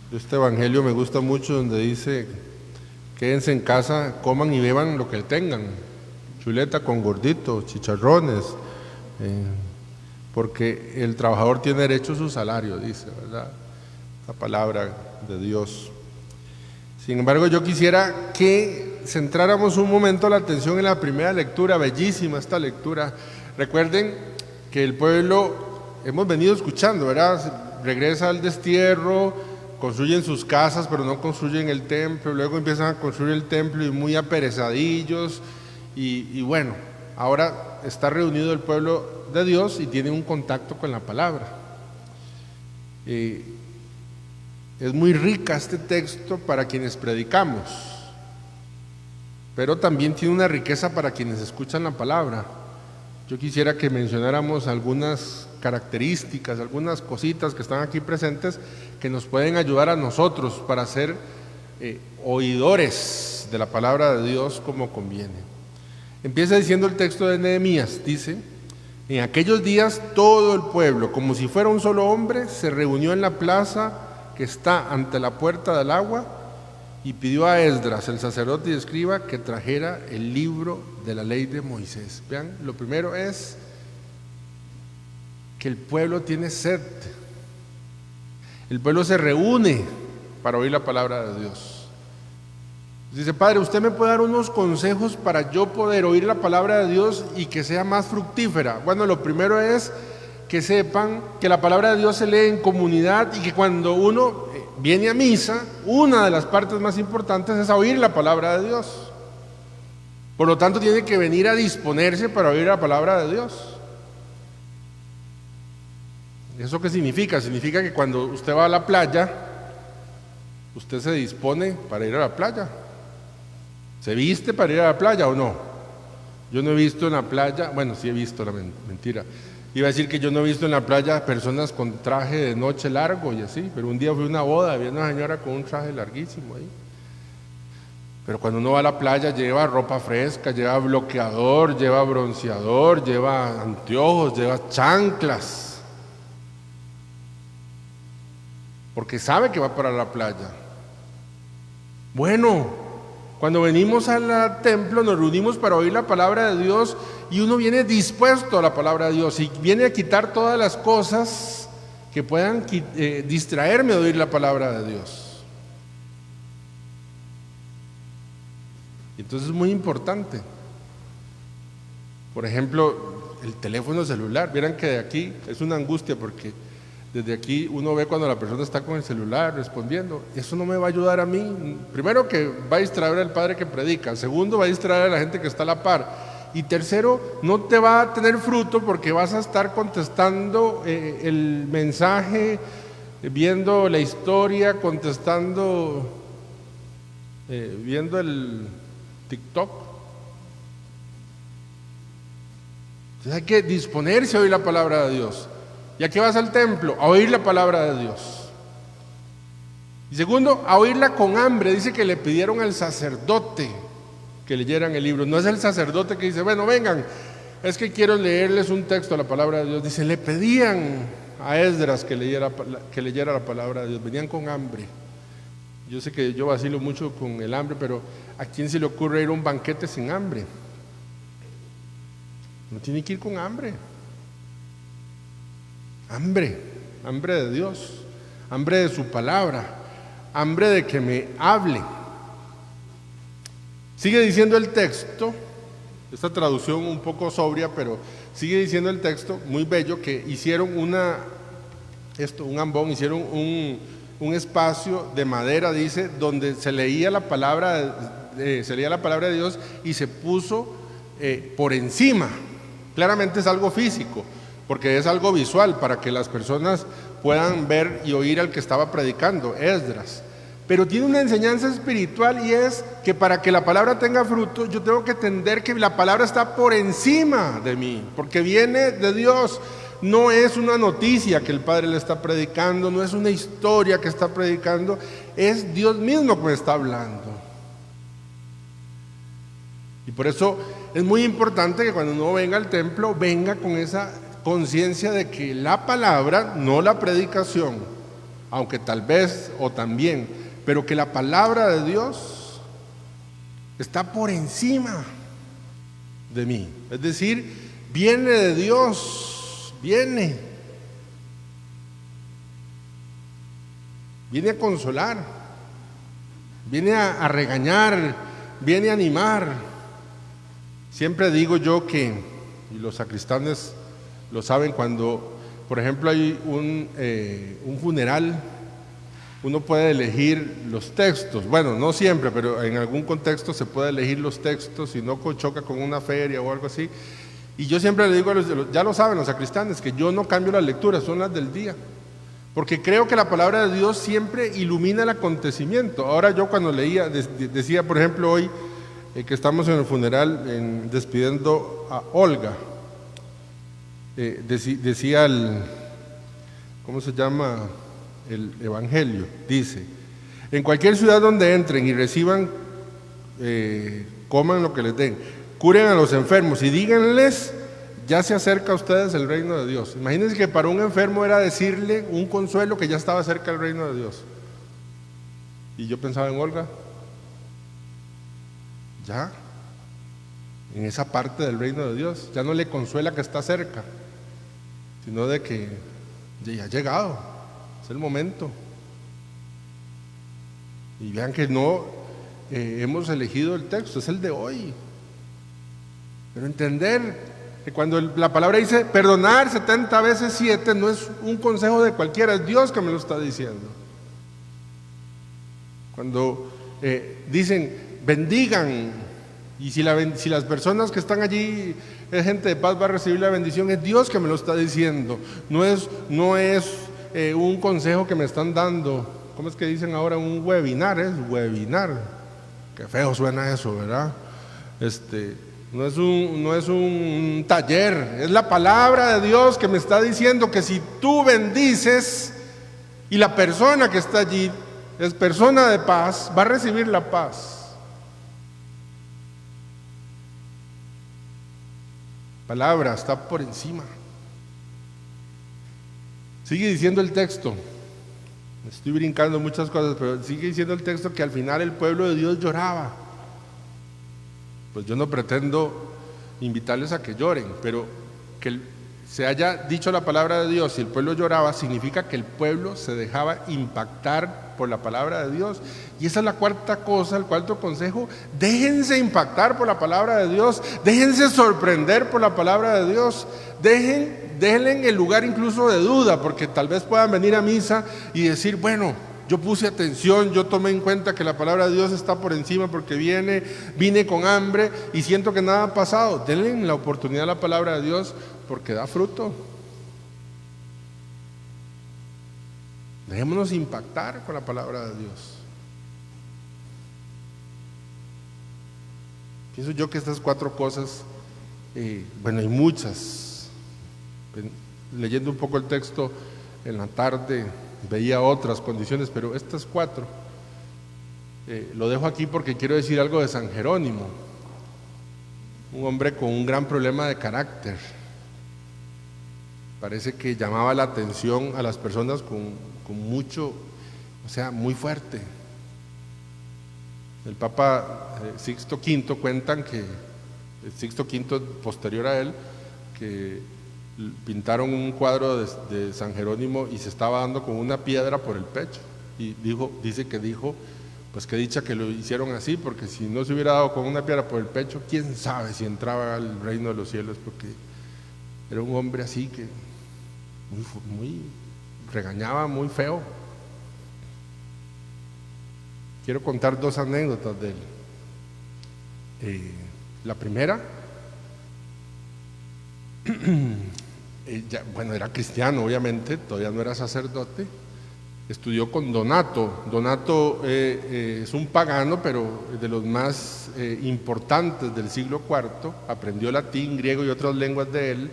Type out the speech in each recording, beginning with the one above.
Este evangelio me gusta mucho donde dice, quédense en casa, coman y beban lo que tengan, chuleta con gordito, chicharrones, porque el trabajador tiene derecho a su salario, dice, ¿verdad? La palabra de Dios. Sin embargo, yo quisiera que centráramos un momento la atención en la primera lectura, bellísima esta lectura. Recuerden que el pueblo, hemos venido escuchando, ¿verdad? Regresa al destierro, construyen sus casas, pero no construyen el templo, luego empiezan a construir el templo y muy aperezadillos, y bueno, ahora está reunido el pueblo de Dios y tiene un contacto con la palabra. Es muy rica este texto para quienes predicamos, pero también tiene una riqueza para quienes escuchan la palabra. Yo quisiera que mencionáramos algunas características, algunas cositas que están aquí presentes que nos pueden ayudar a nosotros para ser oidores de la palabra de Dios como conviene. Empieza diciendo el texto de Nehemías, dice: en aquellos días todo el pueblo, como si fuera un solo hombre, se reunió en la plaza que está ante la puerta del agua y pidió a Esdras, el sacerdote y escriba, que trajera el libro de la ley de Moisés. Vean, lo primero es que el pueblo tiene sed. El pueblo se reúne para oír la palabra de Dios. Dice: Padre, ¿usted me puede dar unos consejos para yo poder oír la palabra de Dios y que sea más fructífera? Bueno, lo primero es que sepan que la palabra de Dios se lee en comunidad y que cuando uno viene a misa, una de las partes más importantes es oír la palabra de Dios. Por lo tanto, tiene que venir a disponerse para oír la palabra de Dios. ¿Eso qué significa? Significa que cuando usted va a la playa, usted se dispone para ir a la playa. ¿Se viste para ir a la playa o no? Yo no he visto en la playa, bueno, sí he visto, mentira. Iba a decir que yo no he visto en la playa personas con traje de noche largo y así, pero un día fui a una boda, había una señora con un traje larguísimo ahí. Pero cuando uno va a la playa lleva ropa fresca, lleva bloqueador, lleva bronceador, lleva anteojos, lleva chanclas, porque sabe que va para la playa. Bueno, cuando venimos al templo nos reunimos para oír la palabra de Dios y uno viene dispuesto a la palabra de Dios y viene a quitar todas las cosas que puedan distraerme de oír la palabra de Dios. Entonces es muy importante. Por ejemplo, el teléfono celular. Vieran que de aquí es una angustia porque desde aquí uno ve cuando la persona está con el celular respondiendo. Eso no me va a ayudar a mí. Primero, que va a distraer al padre que predica. Segundo, va a distraer a la gente que está a la par. Y tercero, no te va a tener fruto porque vas a estar contestando el mensaje, viendo la historia, contestando, viendo el TikTok. Entonces hay que disponerse a oír la palabra de Dios. ¿Y a qué vas al templo? A oír la palabra de Dios. Y segundo, a oírla con hambre. Dice que le pidieron al sacerdote que leyeran el libro. No es el sacerdote que dice: bueno, vengan, es que quiero leerles un texto de la palabra de Dios. Dice, le pedían a Esdras que leyera la palabra de Dios. Venían con hambre. Yo sé que yo vacilo mucho con el hambre, pero ¿a quién se le ocurre ir a un banquete sin hambre? No tiene que ir con hambre. Hambre de Dios, hambre de su palabra, hambre de que me hable. Sigue diciendo el texto, esta traducción un poco sobria, pero sigue diciendo el texto, muy bello, que hicieron un ambón, hicieron un espacio de madera, dice, donde se leía la palabra de Dios y se puso por encima. Claramente es algo físico, porque es algo visual para que las personas puedan ver y oír al que estaba predicando, Esdras. Pero tiene una enseñanza espiritual y es que para que la palabra tenga fruto, yo tengo que entender que la palabra está por encima de mí, porque viene de Dios. No es una noticia que el Padre le está predicando, no es una historia que está predicando, es Dios mismo que me está hablando. Y por eso es muy importante que cuando uno venga al templo, venga con esa conciencia de que la palabra, no la predicación, aunque tal vez o también, pero que la palabra de Dios está por encima de mí. Es decir, viene de Dios, viene a consolar, viene a regañar, viene a animar. Siempre digo yo que, y los sacristanes lo saben, cuando por ejemplo hay un funeral, uno puede elegir los textos. Bueno, no siempre, pero en algún contexto se puede elegir los textos, si no choca con una feria o algo así. Y yo siempre le digo a ya lo saben los sacristanes, que yo no cambio las lecturas, son las del día, porque creo que la palabra de Dios siempre ilumina el acontecimiento. Ahora yo cuando leía, decía por ejemplo hoy que estamos en el funeral despidiendo a Olga, decía ¿cómo se llama? El Evangelio, dice: en cualquier ciudad donde entren y reciban, coman lo que les den, curen a los enfermos y díganles: ya se acerca a ustedes el reino de Dios. Imagínense que para un enfermo era decirle un consuelo que ya estaba cerca el reino de Dios. Y yo pensaba en Olga, ya en esa parte del reino de Dios, ya no le consuela que está cerca, sino de que ya ha llegado. Es el momento. Y vean que no hemos elegido el texto, es el de hoy. Pero entender que cuando la palabra dice perdonar 70 veces 7, no es un consejo de cualquiera, es Dios que me lo está diciendo. Cuando dicen bendigan, y si las personas que están allí es gente de paz, va a recibir la bendición, es Dios que me lo está diciendo. No es un consejo que me están dando. ¿Cómo es que dicen ahora? Un webinar, es webinar. Qué feo suena eso, ¿verdad? No es un taller, es la palabra de Dios que me está diciendo que si tú bendices y la persona que está allí es persona de paz, va a recibir la paz. Palabra está por encima. Sigue diciendo el texto, estoy brincando muchas cosas, pero sigue diciendo el texto que al final el pueblo de Dios lloraba. Pues yo no pretendo invitarles a que lloren, pero que se haya dicho la palabra de Dios y el pueblo lloraba, significa que el pueblo se dejaba impactar por la palabra de Dios. Y esa es la cuarta cosa, el cuarto consejo: déjense impactar por la palabra de Dios, déjense sorprender por la palabra de Dios, déjenle el lugar incluso de duda, porque tal vez puedan venir a misa y decir: bueno, yo puse atención, yo tomé en cuenta que la palabra de Dios está por encima porque vine con hambre y siento que nada ha pasado. Denle la oportunidad a la palabra de Dios porque da fruto. Dejémonos impactar con la palabra de Dios. Pienso yo que estas cuatro cosas, bueno, hay muchas. Leyendo un poco el texto en la tarde veía otras condiciones, pero estas cuatro lo dejo aquí porque quiero decir algo de San Jerónimo, un hombre con un gran problema de carácter. Parece que llamaba la atención a las personas con mucho, o sea, muy fuerte. El Papa Sixto V cuentan que Sixto V, posterior a él, que pintaron un cuadro de San Jerónimo y se estaba dando con una piedra por el pecho, y dice que dijo, pues qué dicha que lo hicieron así, porque si no se hubiera dado con una piedra por el pecho, quién sabe si entraba al reino de los cielos, porque era un hombre así que muy regañaba muy feo. Quiero contar dos anécdotas de él. La primera, bueno, era cristiano obviamente, todavía no era sacerdote, estudió con Donato. Donato es un pagano, pero de los más importantes del siglo IV, aprendió latín, griego y otras lenguas de él,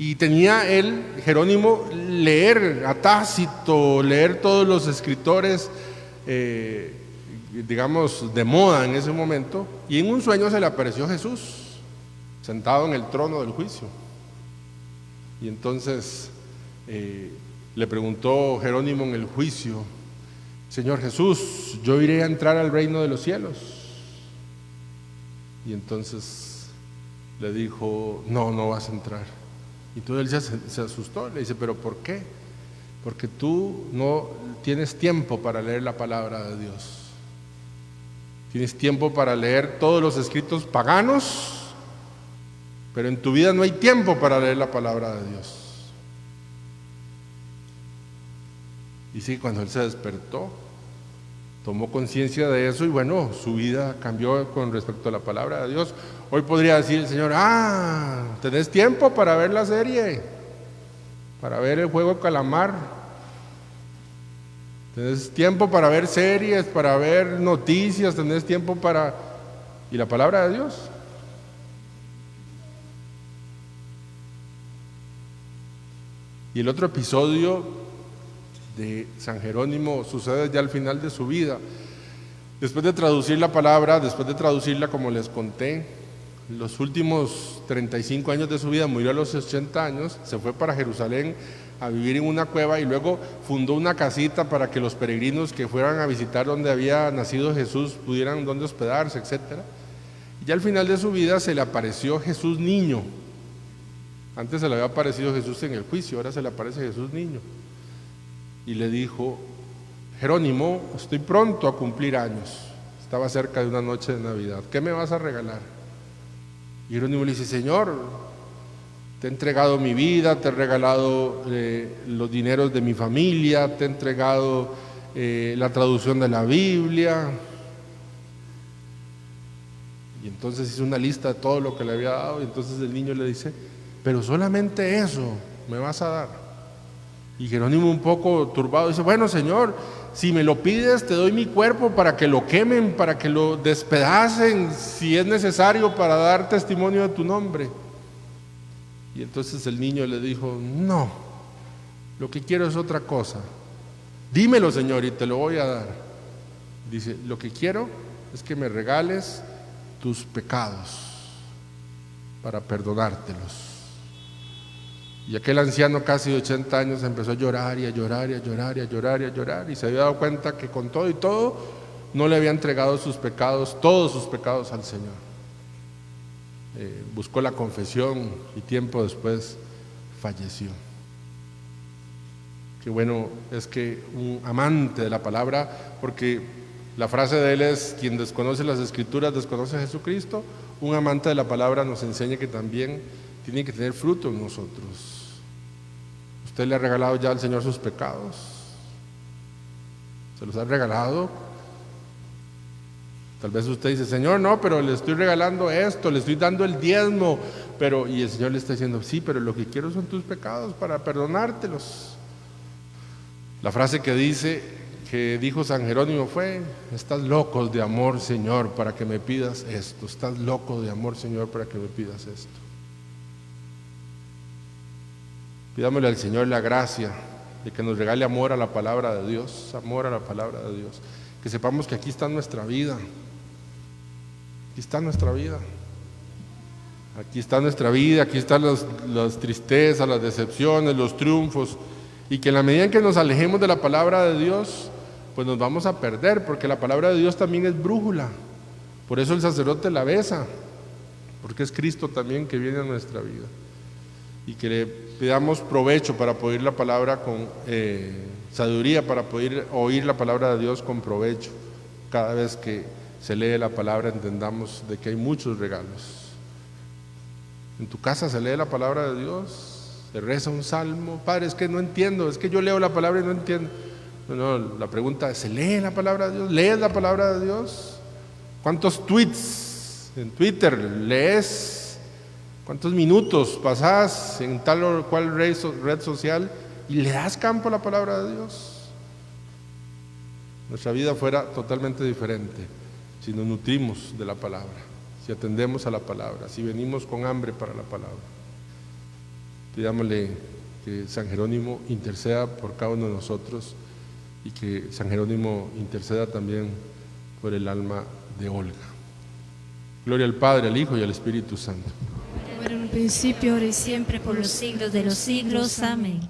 y tenía él, Jerónimo, leer a Tácito, leer todos los escritores, digamos, de moda en ese momento, y en un sueño se le apareció Jesús, sentado en el trono del juicio. Y entonces Le preguntó Jerónimo en el juicio: Señor Jesús, ¿yo iré a entrar al reino de los cielos? Y entonces le dijo: no, no vas a entrar. Y entonces él se asustó, le dice: ¿pero por qué? Porque tú no tienes tiempo para leer la palabra de Dios. Tienes tiempo para leer todos los escritos paganos, pero en tu vida no hay tiempo para leer la palabra de Dios. Y sí, cuando él se despertó, tomó conciencia de eso y bueno, su vida cambió con respecto a la palabra de Dios. Hoy podría decir el Señor: tenés tiempo para ver la serie, para ver el juego de calamar, tenés tiempo para ver series, para ver noticias, tenés tiempo para... ¿Y la palabra de Dios? Y el otro episodio de San Jerónimo sucede ya al final de su vida. Después de traducir la palabra, después de traducirla como les conté, los últimos 35 años de su vida, murió a los 80 años, se fue para Jerusalén a vivir en una cueva y luego fundó una casita para que los peregrinos que fueran a visitar donde había nacido Jesús pudieran donde hospedarse, etc. Y ya al final de su vida se le apareció Jesús niño. Antes se le había aparecido Jesús en el juicio, ahora se le aparece Jesús niño. Y le dijo: Jerónimo, estoy pronto a cumplir años. Estaba cerca de una noche de Navidad. ¿Qué me vas a regalar? Y Jerónimo le dice: Señor, te he entregado mi vida, te he regalado los dineros de mi familia, te he entregado la traducción de la Biblia. Y entonces hizo una lista de todo lo que le había dado. Y entonces el niño le dice: pero solamente eso me vas a dar. Y Jerónimo, un poco turbado, dice: bueno, Señor, si me lo pides, te doy mi cuerpo para que lo quemen, para que lo despedacen, si es necesario, para dar testimonio de tu nombre. Y entonces el niño le dijo: no, lo que quiero es otra cosa. Dímelo, Señor, y te lo voy a dar. Dice: lo que quiero es que me regales tus pecados para perdonártelos. Y aquel anciano casi de 80 años empezó a llorar y a llorar y a llorar y a llorar y a llorar, y se había dado cuenta que con todo y todo no le había entregado sus pecados, todos sus pecados al Señor. Buscó la confesión y tiempo después falleció. Qué bueno es que un amante de la palabra, porque la frase de él es: quien desconoce las Escrituras desconoce a Jesucristo. Un amante de la palabra nos enseña que también tiene que tener fruto en nosotros. ¿Usted le ha regalado ya al Señor sus pecados? ¿Se los ha regalado? Tal vez usted dice: Señor, no, pero le estoy regalando esto, le estoy dando el diezmo, y el Señor le está diciendo: sí, pero lo que quiero son tus pecados para perdonártelos. La frase que dijo San Jerónimo fue: estás loco de amor, Señor, para que me pidas esto. Estás loco de amor, Señor, para que me pidas esto. Pidámosle al Señor la gracia de que nos regale amor a la palabra de Dios, amor a la palabra de Dios. Que sepamos que aquí está nuestra vida. Aquí está nuestra vida. Aquí está nuestra vida, aquí están las tristezas, las decepciones, los triunfos. Y que en la medida en que nos alejemos de la palabra de Dios, pues nos vamos a perder, porque la palabra de Dios también es brújula. Por eso el sacerdote la besa, porque es Cristo también que viene a nuestra vida. Y que le pidamos provecho para poder la palabra con sabiduría, para poder oír la palabra de Dios con provecho. Cada vez que se lee la palabra entendamos de que hay muchos regalos. En tu casa se lee la palabra de Dios, se reza un salmo. Padre, es que no entiendo, es que yo leo la palabra y no entiendo. No, la pregunta es: ¿se lee la palabra de Dios? ¿Lees la palabra de Dios? ¿Cuántos tweets en Twitter lees? ¿Cuántos minutos pasás en tal o cual red social y le das campo a la palabra de Dios? Nuestra vida fuera totalmente diferente si nos nutrimos de la palabra, si atendemos a la palabra, si venimos con hambre para la palabra. Pidámosle que San Jerónimo interceda por cada uno de nosotros y que San Jerónimo interceda también por el alma de Olga. Gloria al Padre, al Hijo y al Espíritu Santo. Como en un principio, ahora y siempre, por los siglos de los siglos. Amén.